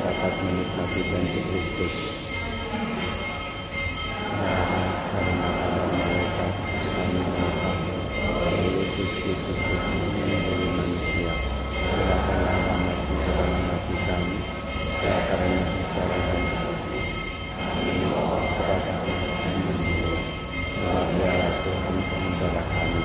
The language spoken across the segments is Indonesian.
dapat menikmati janji Kristus. Karena pada mereka kami mengetahui bahwa Yesus Kristus menjadi manusia, serahkanlah rahmat-Mu ke dalam hati kami, supaya karena secara dan kepada Allah dan menolong dalam biara Tuhan pengudara kami.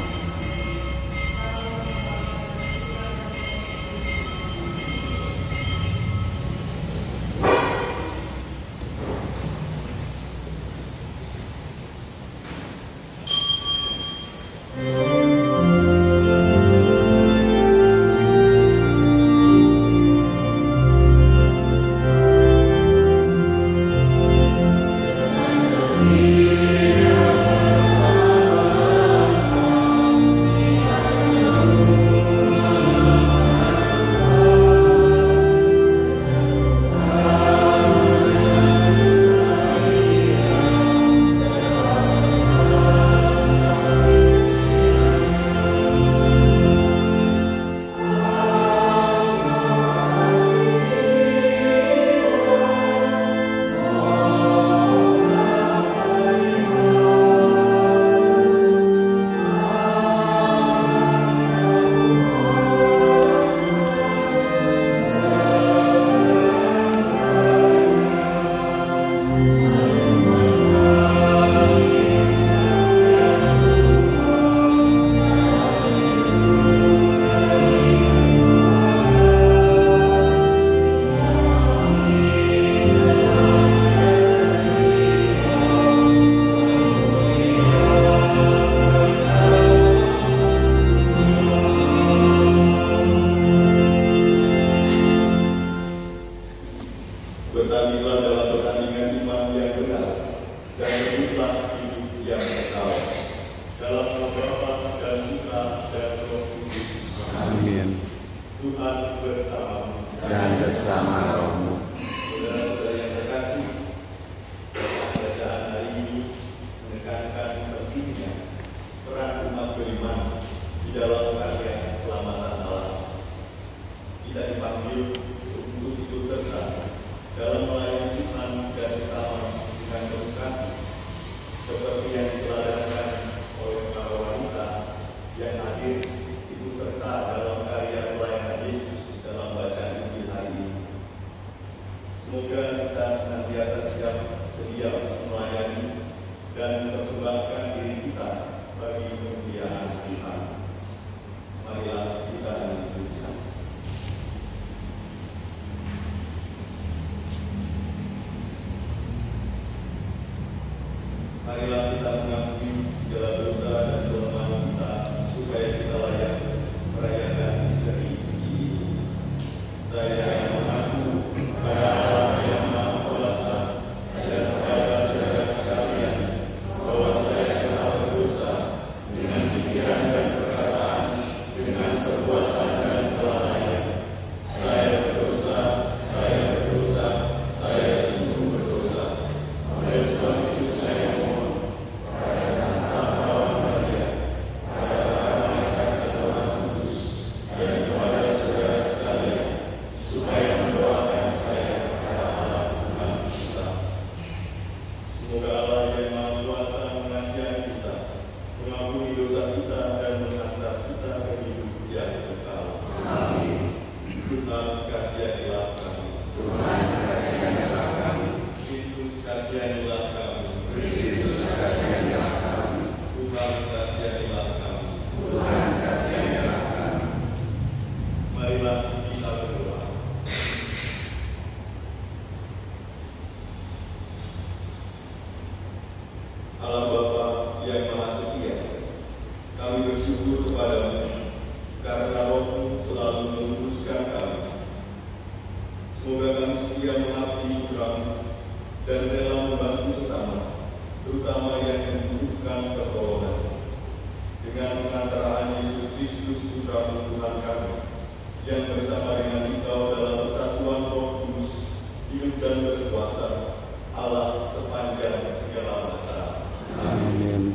Bertandinglah dalam pertandingan iman yang benar, dan rebutlah hidup yang kekal. Dalam nama Bapa dan Putra dan Roh Kudus. Amin. Tuhan bersamamu Dan bersama rohmu. Saudara-saudara yang terkasih, bacaan hari ini menekankan pentingnya peran umat beriman di dalam karya keselamatan alam. Kita dipanggil untuk ikut serta dalam melayani Tuhan dan bersama dengan penuh kasih, seperti yang diteladankan oleh para wanita yang hadir ikut serta dalam karya pelayanan Yesus dalam bacaan Injil hari ini. Semoga kita senantiasa siap sedia melayani dan mempersembahkan diri kita bagi kemuliaan Tuhan. Marilah kita diskusikan. Marilah kita mengakui segala dosa dan kelemahan kita, supaya kita layak merayakan misteri suci ini. Saya mengaku kepada Allah yang Maha Kuasa dan kepada saudara sekalian bahwa saya telah berdosa dengan pikiran dan perkataan, dengan perbuatan dan kelalaian. Saya berdosa, saya sungguh berdosa. Oleh sebab itu saya mohon kepada Santa Bapa Maria, kepada para malaikat dan Roh Kudus, dan kepada saudara sekalian, supaya mendoakan saya kepada Allah Tuhan kita. Semoga Allah yang Maha Kuasa mengasihi kita, mengampuni dosa kita, dan menghantar kita ke hidup yang kekal. Amin. Tuhan kasihanilah kami. Tuhan kasihanilah kami. Kristus kasihanilah kami. Kristus kasihanilah kami. Tuhan kasihanilah kami. Tuhan kasihanilah kami. Marilah kita berdoa. Allah Bapa yang Maha Setia, kami bersyukur kepadamu karena Roh-Mu selalu meluruskan kami. Semoga kami setia mengabdi Putra-Mu dan rela membantu sesama, terutama yang membutuhkan pertolongan. Dengan pengantaraan Yesus Kristus Putra-Mu Tuhan kami, yang bersama dengan Engkau dalam persatuan Roh Kudus, hidup dan berkuasa, Allah sepanjang segala masa. Amin.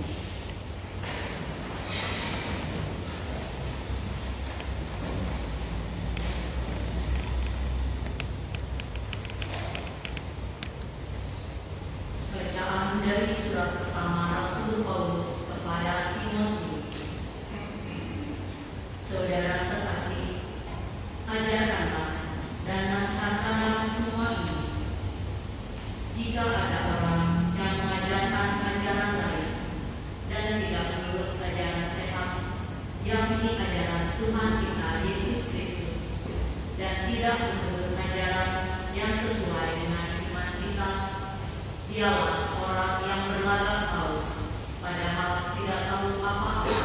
yang sesuai dengan iman kita. Dialah orang yang berlagak tahu, padahal tidak tahu apa-apa.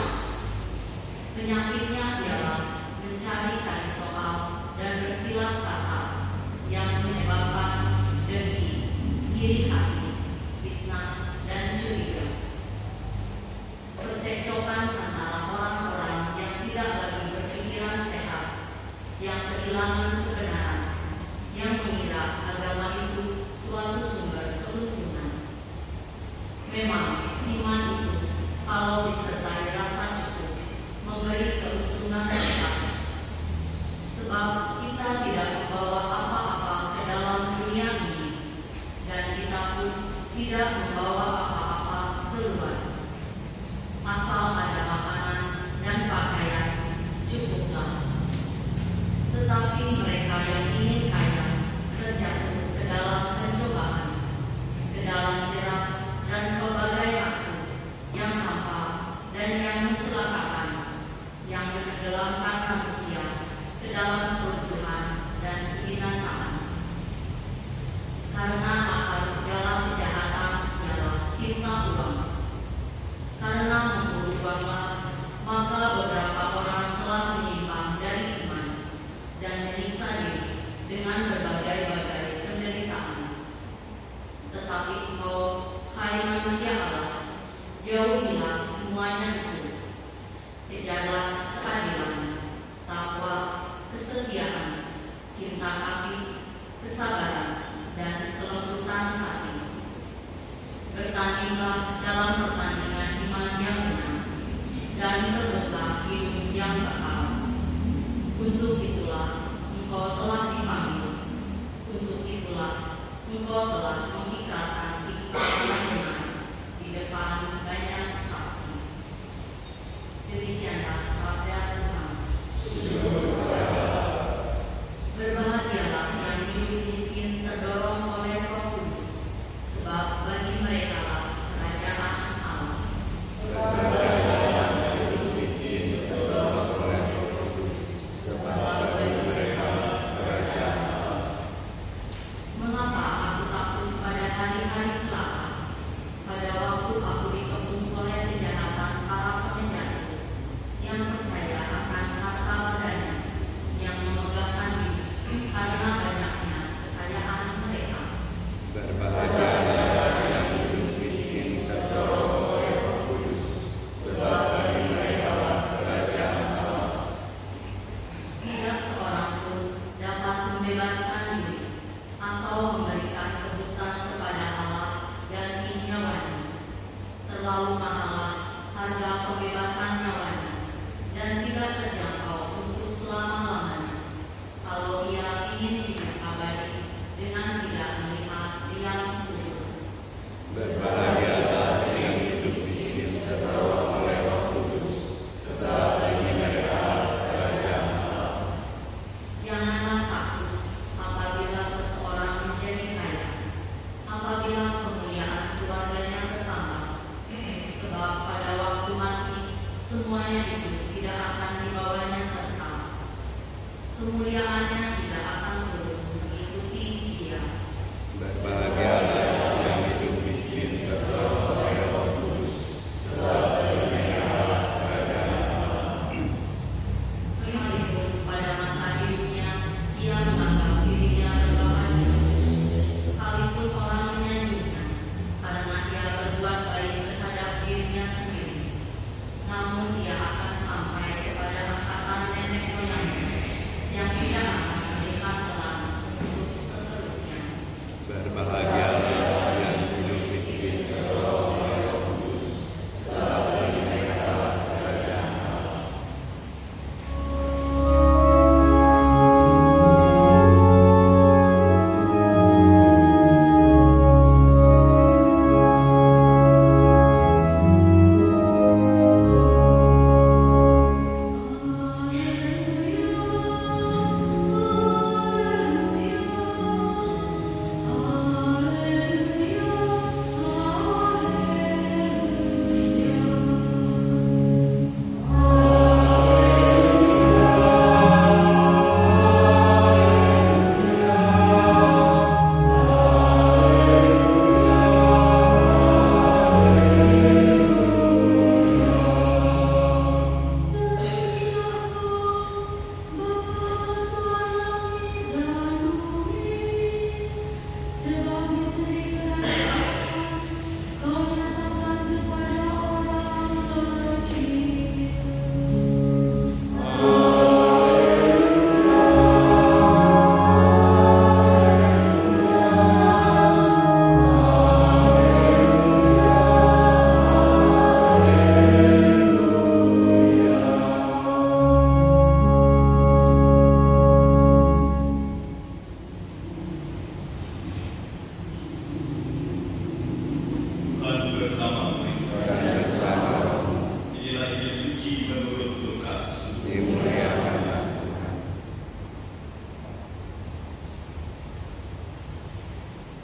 Penyakitnya ialah mencari-cari soal dan bersilat kata yang menyebabkan dengki, iri hati, fitnah, dan curiga. Percekcokan antara orang-orang yang tidak lagi berpikiran sehat, yang kehilangan kebenaran, yang mengira agama itu suatu sumber keuntungan. Memang iman itu, kalau disertai rasa cukup, memberi keuntungan besar. Sebab kita tidak membawa apa-apa ke dalam dunia ini, dan kita pun tidak membawa apa-apa keluar. Asal ada makanan dan pakaian, cukuplah. Tetapi mereka yang ingin kaya terjatuh ke dalam pencobaan, ke dalam jerat dan pelbagai maksud yang hampa dan yang mencelakakan, yang menenggelamkan manusia ke dalam keruntuhan dan kebinasaan. Karena akar segala kejahatan ialah cinta uang. Karena memburu uanglah, maka beberapa orang telah menyimpang dari iman dan menyiksa diri dengan berbagai-bagai penderitaan. Tetapi engkau, hai manusia Allah, jauhilah semuanya itu. Kejarlah keadilan, takwa, kesetiaan, cinta kasih, kesabaran, dan kelembutan hati. Bertandinglah dalam pertandingan iman yang benar, dan berebutlah hidup yang kekal. Untuk itulah engkau telah dipanggil, untuk itulah engkau telah mengikrarkan ikhlas yang benar di depan banyak saksi. Demikianlah sabda Tuhan. Berbahagialah yang hidup miskin terdorong oleh Roh Kudus, sebab bagi mereka lah kerajaan Allah. Mengapa aku takut pada hari-hari celaka, pada waktu aku dikepung oleh kejahatan para pengejar, yang percaya akan harta berdana, yang memegahkan diri karena banyaknya kekayaan mereka. Berbahagialah yang hidup miskin terdorong oleh Roh Kudus, sebab bagi mereka lah kerajaan Allah. Tidak seorang pun dapat membebaskan diri atau memberikan tebusan kepada Allah ganti nyawanya. Terlalu mahallah harga pembebasan nyawanya, dan tidak terjangkau untuk selama-lamanya. Kalau ia ingin hidup abadi dengan tidak melihat liang kubur. Berbahagialah yang hidup miskin terdorong oleh Roh Kudus, sebab bagi mereka lah kerajaan Allah. Janganlah takut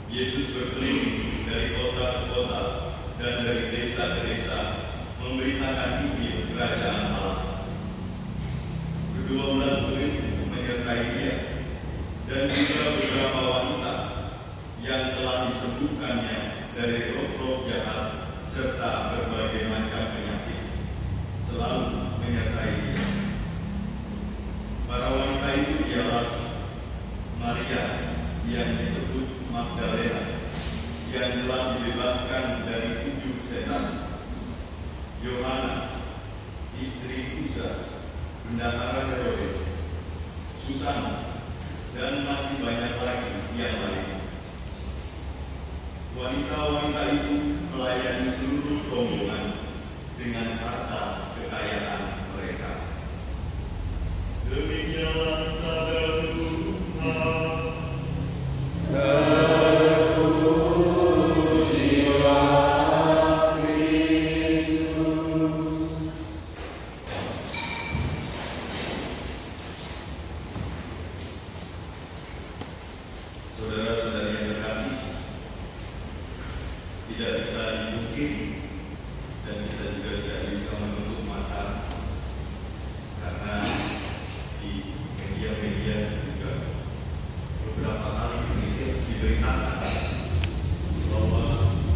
Yesus berkeliling dari kota ke kota dan dari desa ke desa, memberitakan Injil Kerajaan Allah. Kedua belas murid menyertai dia, dan juga beberapa wanita yang telah disembuhkannya dari roh-roh jahat serta berbagai macam penyakit, selalu menyertai dia. Para wanita itu ialah Maria yang disebut Magdalena, yang telah dibebaskan dari 7 setan, Yohana, istri Kusa, bendahara Herodes, Susana, dan masih banyak lagi yang lain. Wanita-wanita itu melayani seluruh rombongan dengan harta kekayaan mereka. Demikianlah sabda Tuhan. Saudara-saudari yang terkasih, tidak bisa dimungkiri dan kita juga tidak bisa menutup mata, karena di media-media juga beberapa kali diberitakan bahwa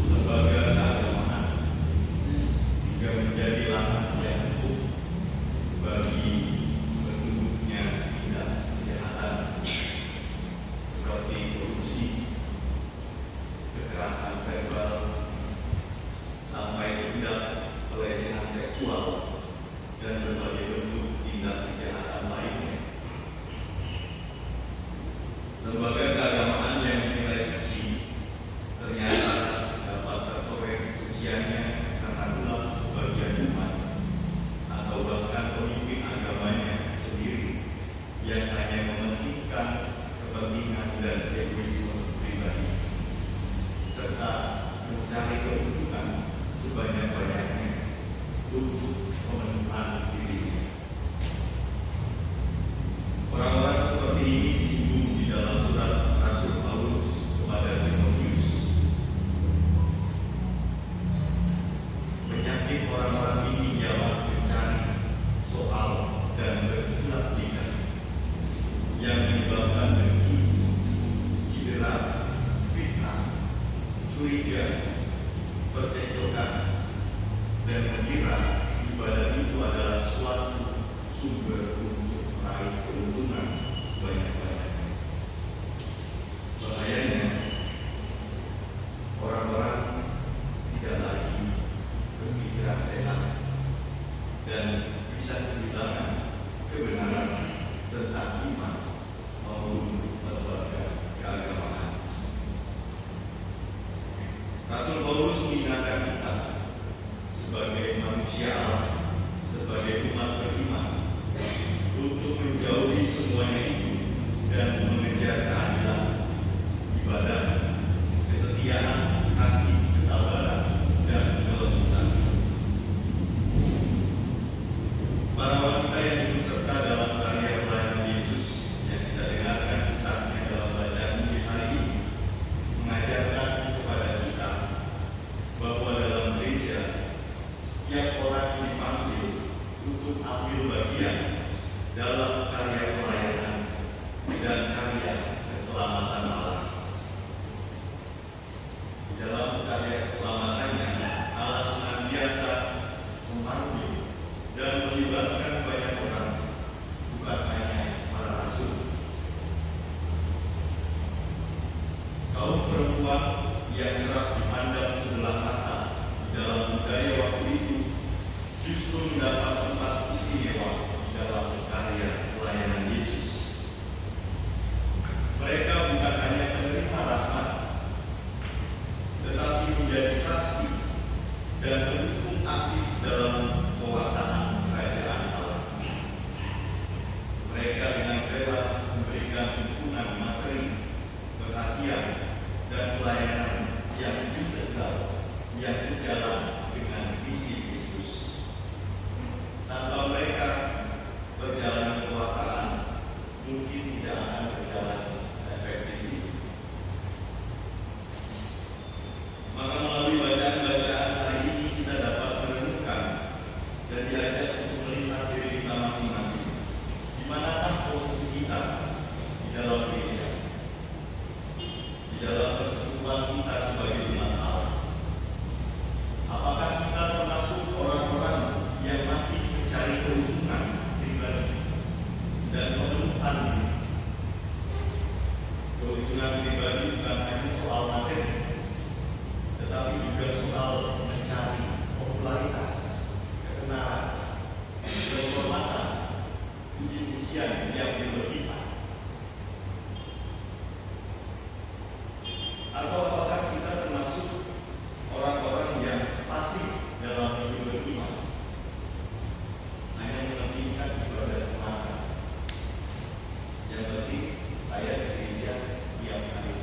lembaga keagamaan juga menjadi lahan yang empuk bagi bertumbuhnya tindak kejahatan seperti korupsi, kekerasan verbal, sampai tindak pelecehan seksual dan berbagai bentuk tindak kejahatan lainnya. Lembaga keagamaan yang dinilai suci ternyata dapat tercoreng kesuciannya karena ulah sebagian umat atau bahkan pemimpin agamanya sendiri yang hanya mementingkan kepentingan dan egoisme pribadi serta mencari keuntungan sebanyak-banyaknya untuk pemenuhan dirinya. Orang-orang seperti ini disinggung di dalam surat Rasul Paulus kepada Timotius. Penyakit orang-orang ini ialah mencari soal dan bersilat lidah yang menyebabkan dengki, cedera, fitnah, curiga, percekcokan, dan mengira ibadah itu adalah suatu sumber untuk meraih keuntungan sebanyak-banyaknya. Bahayanya, orang-orang tidak lagi berpikiran sehat dan bisa kehilangan kebenaran tentang iman maupun lembaga keagamaan. Rasul Paulus mengingatkan kita sebagai manusia Allah, sebagai umat beriman, untuk menjauhi semuanya itu dan mengejar keadilan, ibadah, kesetiaan, kasih, kesabaran, dan kelembutan. Para wanita yang ikut serta dalam karya pelayanan Yesus yang kita dengarkan kisahnya dalam bacaan Injil hari ini mengajarkan kepada kita bahwa dalam gereja setiap orang dipanggil untuk ambil bagian dalam karya pelayanan dan karya keselamatan Allah. Di dalam karya keselamatannya, Allah senantiasa memanggil dan melibatkan banyak orang, bukan hanya para rasul. Kaum perempuan yang kerap dipandang sebelah mata dalam budaya waktu itu justru mendapat tempat istimewa dalam karya pelayanan Yesus. Mereka bukan hanya penerima rahmat, tetapi menjadi saksi dan pendukung aktif dalam pewartaan kerajaan Allah. Mereka dengan rela memberikan dukungan materi, perhatian, dan pelayanan yang Keuntungan pribadi bukan hanya soal materi, tetapi juga soal mencari popularitas, ketenaran, kehormatan, puji-pujian yang berlebihan. Atau apakah kita termasuk orang-orang yang pasif dalam hidup beriman, hanya mementingkan ibadah semata? Yang penting saya di gereja tiap hari.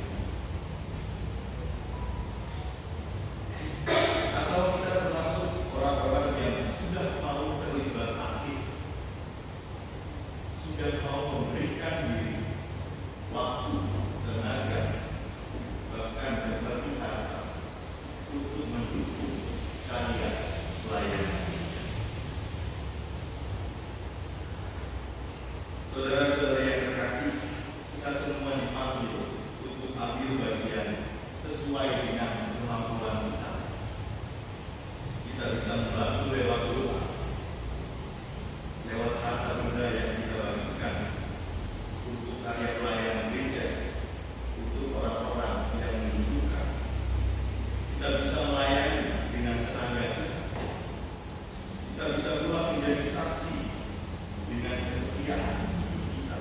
Atau kita termasuk orang-orang yang sudah mau terlibat aktif, sudah mau memberikan diri, waktu, tenaga, bahkan berbagi harta untuk mendukung karya pelayanan gereja. Saudara-saudara yang terkasih, kita semua dipanggil untuk ambil bagian sesuai dengan kemampuan kita. Kita bisa membantu lewat doa, lewat harta benda yang kita bagikan untuk karya pelayanan gereja, untuk orang-orang yang membutuhkan. Kita bisa melayani dengan tenaga kita. Kita bisa pula menjadi saksi dengan kesetiaan kita.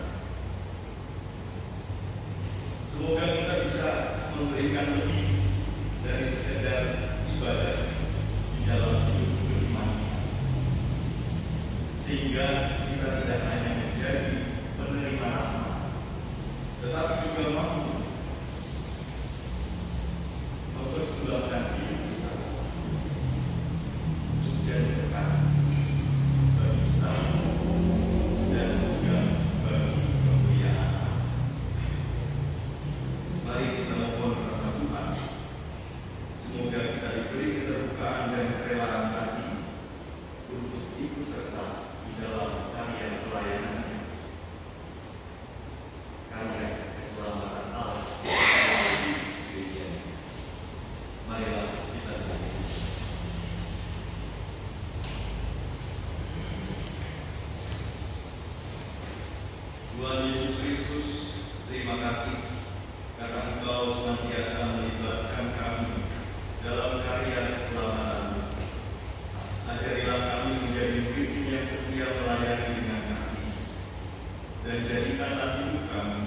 Semoga kita bisa memberikan lebih dari sekedar ibadah di dalam hidup beriman, sehingga kita tidak hanya menjadi penerima rahmat, tetapi juga mampu mempersembahkan hidup kita untuk jadi berkat bagi sesama dan juga bagi kemuliaan. Mari kita mohon kepada Tuhan, semoga kita diberi keterbukaan dan kerelaan hati untuk ikut serta di dalam karya pelayanan, karya keselamatan Allah di gereja. Marilah kita berdoa. Tuhan Yesus Kristus, terima kasih karena Engkau senantiasa melibatkan kami dalam karya keselamatan. Ajarilah kami menjadi murid yang setia melayani dengan kasih, dan jadikanlah hidup kami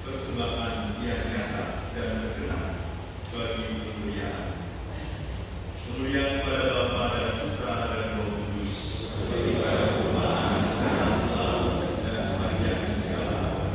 persembahan yang nyata dan berkenan bagi kemuliaan. Kemuliaan kepada Bapa dan Putra dan Roh Kudus, seperti pada permulaan, sekarang, selalu, dan sepanjang segala abad.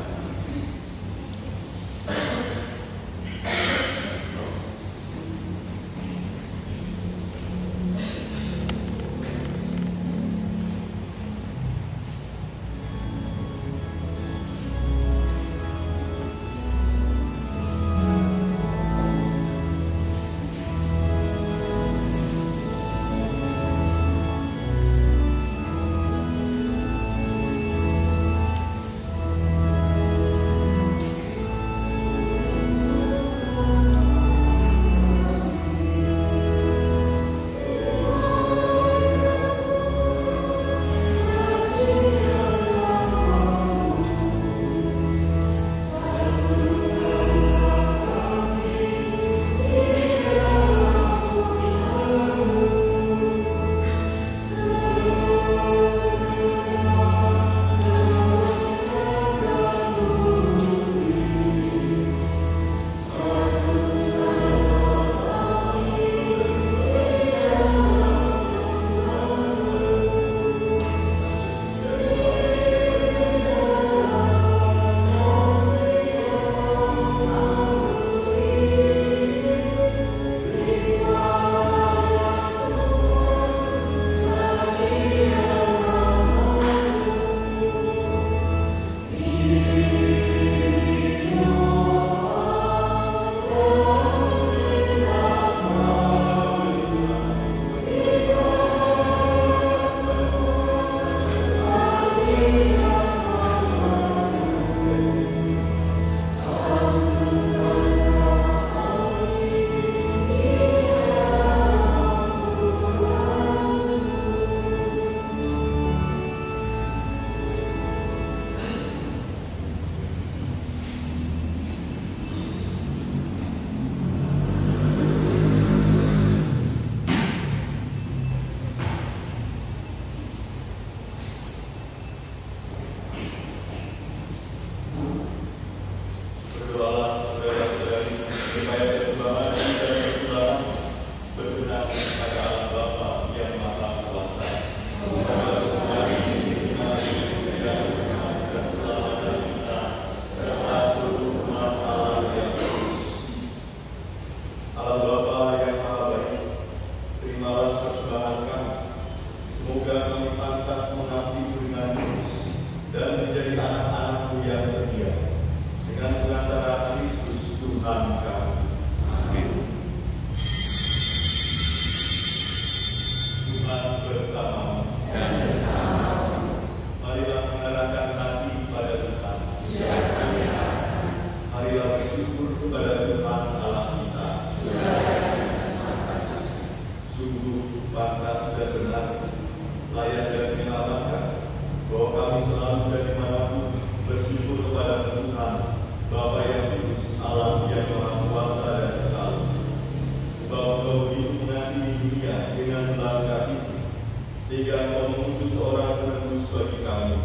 kepada Tuhan Allah kita. Sungguh pantas dan benar, layak dan menyenangkan bahwa kami selalu dan dimanapun bersyukur kepada Tuhan, Bapa yang kudus, Allah yang Maha Kuasa dan kekal. Sebab Engkau begitu mengasihi dunia dengan belas kasih, sehingga Engkau mengutus seorang penebus bagi kami.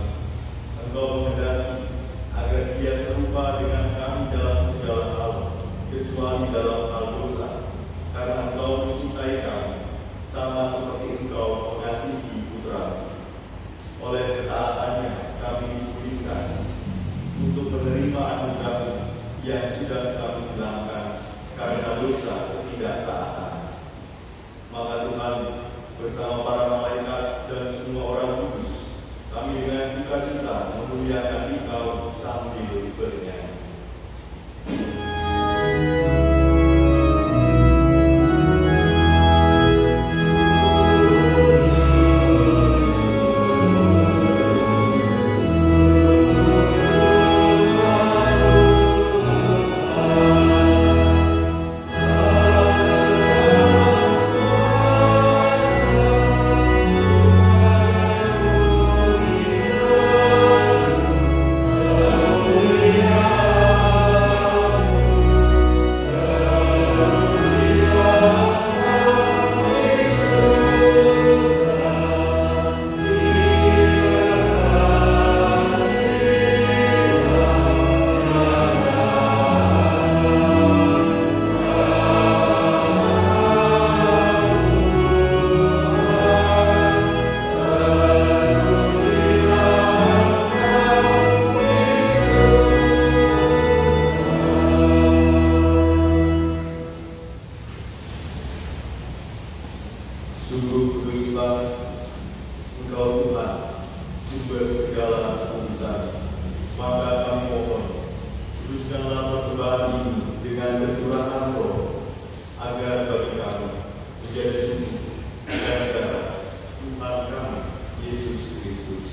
Engkau menghendaki agar Dia serupa dengan kami dalam segala hal, kecuali dalam hal dosa, karena Engkau mencintai kami, sama seperti Engkau mengasihi Putra. Oleh ketaatannya kami dipulihkan untuk menerima anugerah yang sudah kami hilangkan karena dosa ketidaktaatan. Maka Tuhan bersama para malaikat dan semua orang kudus, kami dengan sukacita memuliakan Engkau sambil bernyanyi. Sungguh kuduslah Engkau Tuhan, sumber segala kekudusan. Maka kami mohon, kuduskanlah persembahan ini dengan pencurahan Roh, agar bagi kami menjadi tubuh dan darah Tuhan kami Yesus Kristus.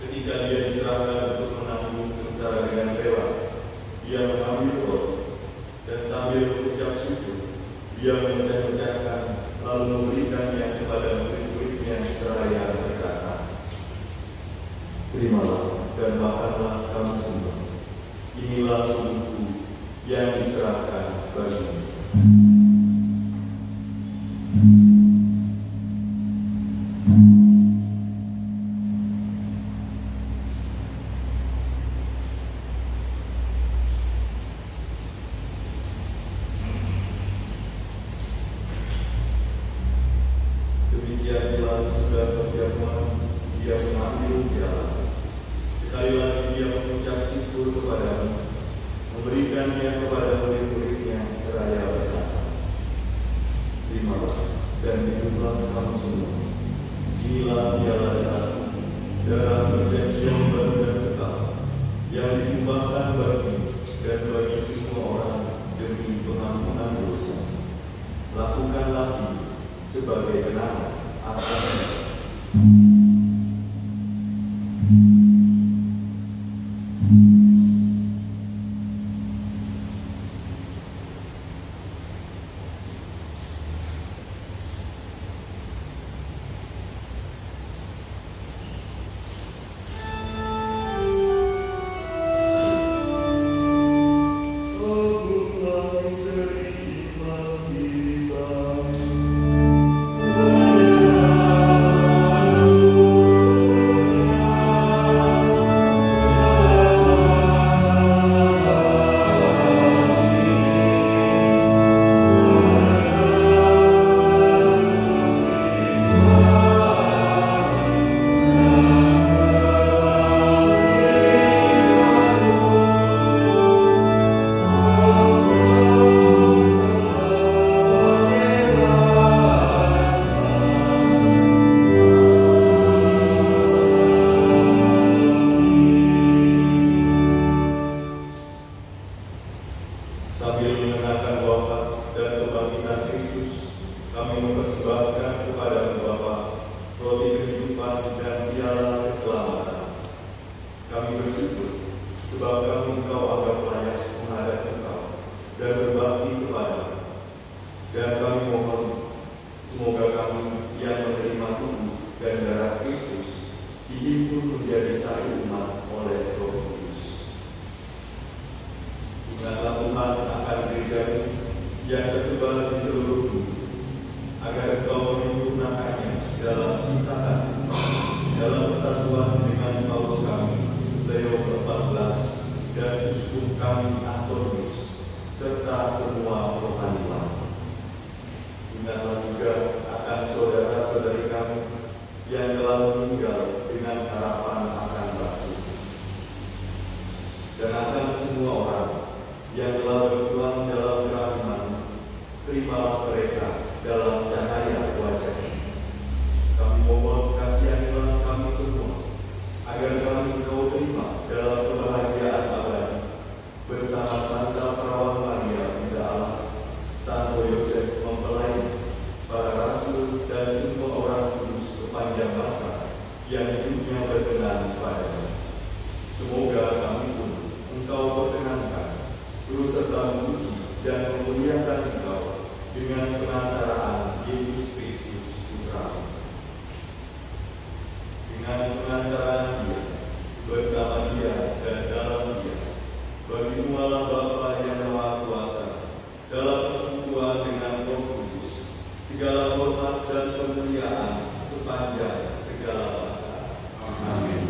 Ketika Dia diserahkan untuk menanggung sengsara dengan rela, Dia mengambil roh dan sambil mengucap syukur, Dia memecah-mecahkan lalu memberikannya kepada murid-muridnya seraya berkata, "Terimalah dan makanlah kamu semua. Inilah tubuhku yang diserahkan bagimu." Demikian pula sesudah perjamuan, Dia mengambil piala. Sekali lagi Dia mengucap syukur kepadamu, memberikannya kepada murid-muridnya seraya berkata, "Terimalah dan minumlah kamu semua. Inilah piala darah perjanjian baru dan kekal, yang ditumpahkan bagi dan bagi semua orang demi pengampunan dosa. Lakukanlah ini sebagai kenangan atasnya." Sambil mendengarkan wafat dan kebangkitan Kristus, kami mempersembahkan kepada Bapa roti kehidupan dan piala keselamatan. Kami bersyukur sebab kami Engkau anggap dan berbakti kepada-Mu. Dan kami mohon, semoga kami yang menerima tubuh dan darah Kristus dihimpun menjadi satu umat oleh Roh Kudus. Ingatlah Tuhan akan gereja-Mu yang tersebar di seluruh bumi, agar Engkau menyempurnakannya dalam cinta kasih, dalam persatuan dengan Paus kami, Leo ke-14, dan uskup kami Antonius, serta semua rohani lain. Ingatlah juga akan saudara-saudari kami yang telah meninggal dengan harapan akan bangkit. Dan akan semua orang yang telah berpulang dalam kerahiman, terimalah mereka dalam cahaya wajah-Mu. Kami mohon kasihanilah kami semua, agar kami Engkau terima dalam kebahagiaan abadi, bersama Santa Perawan Maria, Bunda Allah, Santo Yosef mempelai, para rasul dan semua orang kudus sepanjang masa yang hidupnya berkenan pada-Mu. Semoga kami pun Engkau perkenankan, turut serta memuji dan memuliakan Engkau dengan perantaraan Yesus Kristus Putra-Mu. Dengan perantaraan Dia, bersama Dia dan dalam Dia, bagi-Mu Allah Bapa yang Maha Kuasa, dalam persekutuan dengan Roh Kudus, segala hormat dan kemuliaan sepanjang segala masa. Amin.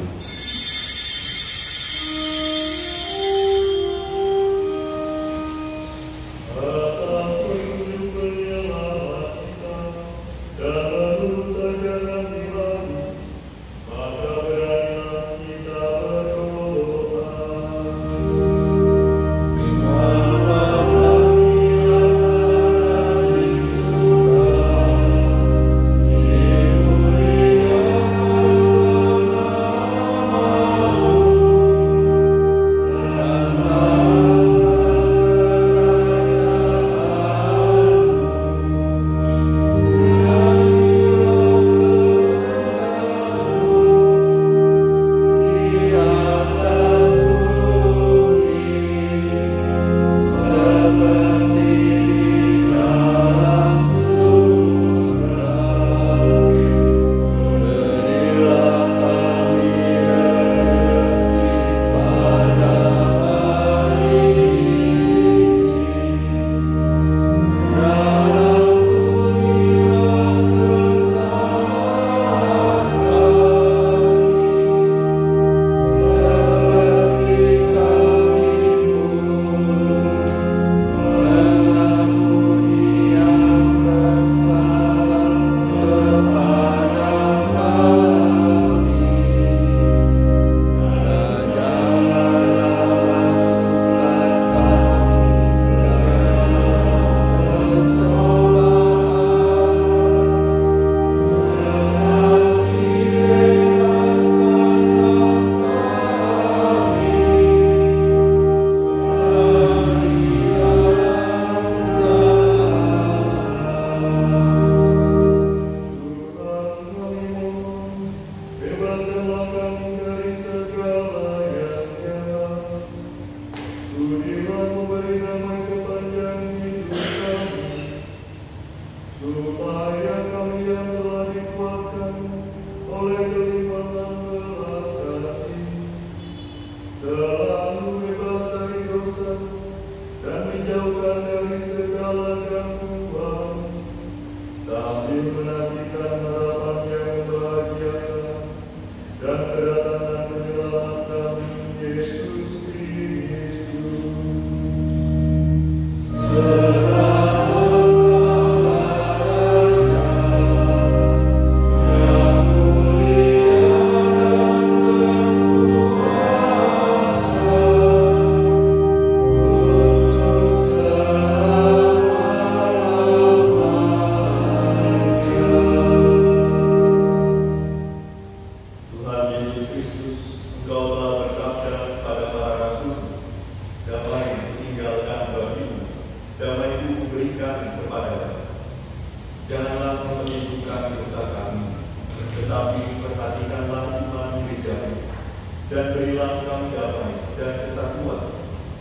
dan berilah kami damai dan kesatuan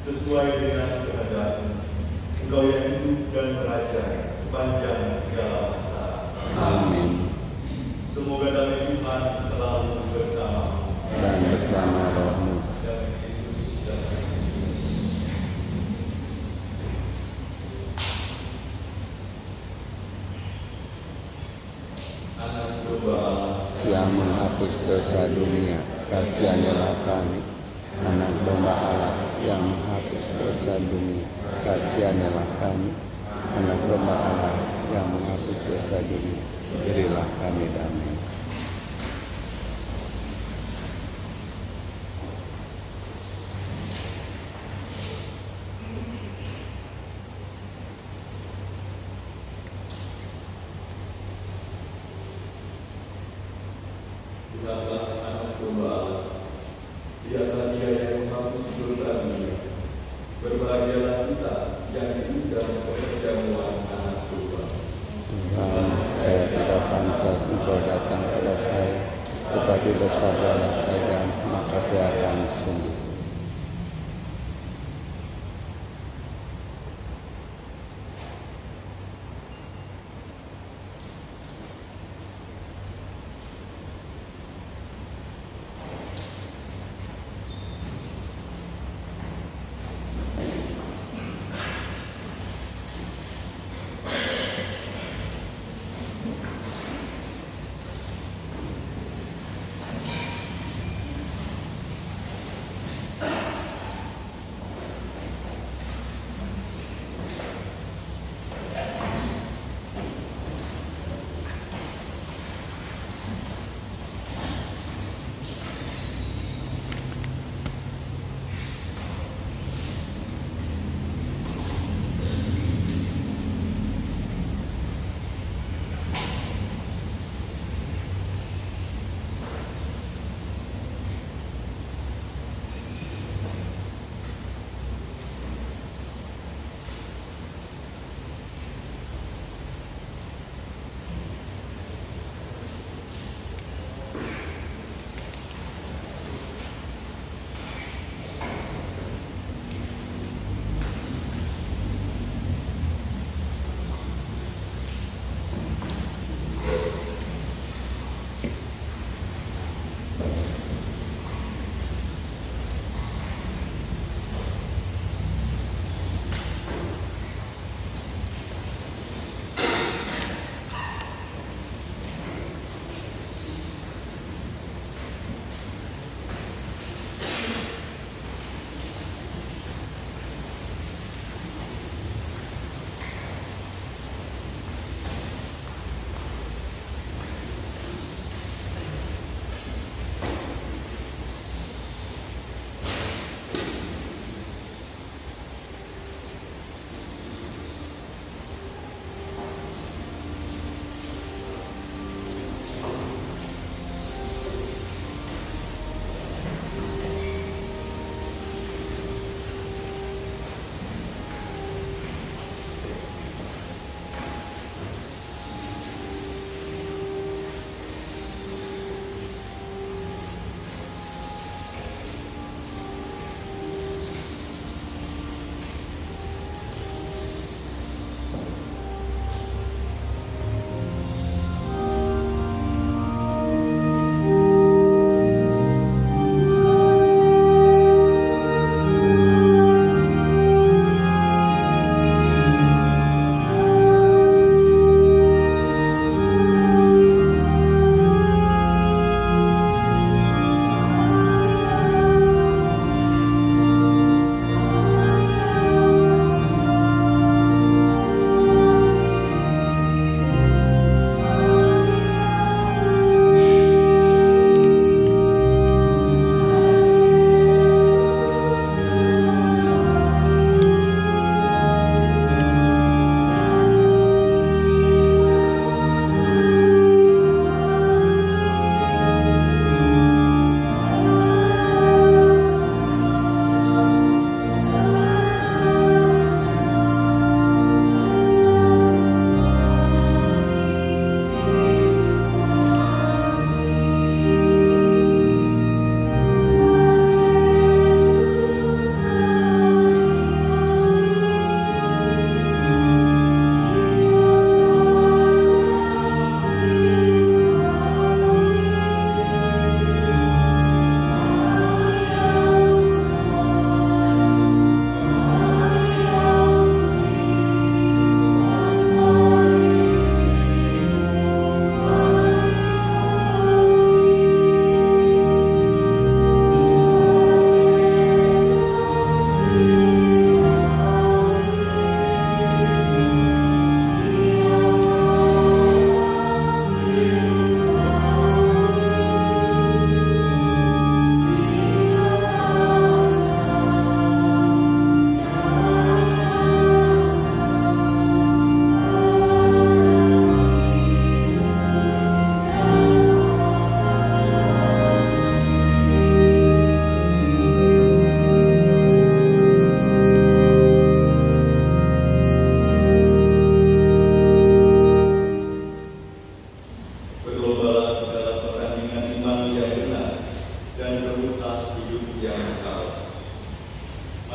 sesuai dengan kehendak-Mu. Engkau yang hidup dan beraja sepanjang segala masa. Amin. Semoga damai Tuhan selalu bersamamu Dan bersama rohmu. dan Kristus dan Anak domba Allah Yang menghapus dosa dunia, kasihanilah kami. Anak domba Allah yang menghapus dosa dunia, kasihanilah kami. Anak domba Allah yang menghapus dosa dunia, berilah kami damai. Lihatlah anak domba Allah. Lihatlah dia yang menghapus dosa dunia. Berbahagialah kita yang diundang ke perjamuan anak domba. Tuhan, saya tidak pantas Engkau datang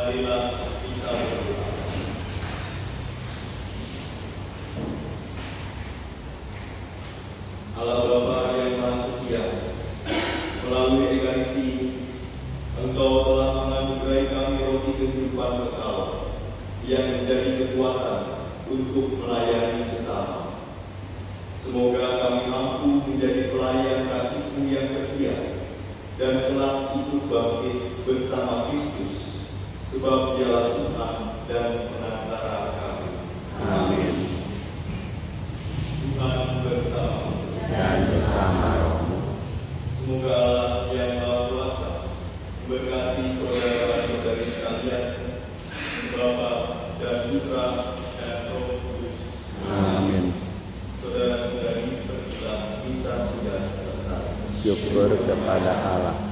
Marilah kita berdoa. Allah Bapa yang Maha Setia, melalui Ekaristi, Engkau telah menganugerahi kami roti kehidupan kekal yang menjadi kekuatan untuk melayani sesama. Semoga kami mampu menjadi pelayan kasih-Mu yang setia dan kelak ikut bangkit bersama Kristus, sebab Dialah Tuhan dan Penantara kami. Amin. Tuhan bersama Dan bersama rohmu. Semoga Allah yang Maha Kuasa memberkati saudara-saudari sekalian, Bapa dan Putra dan Roh Kudus. Amin. Saudara-saudari, pergilah, misa sudah selesai. Syukur kepada Allah.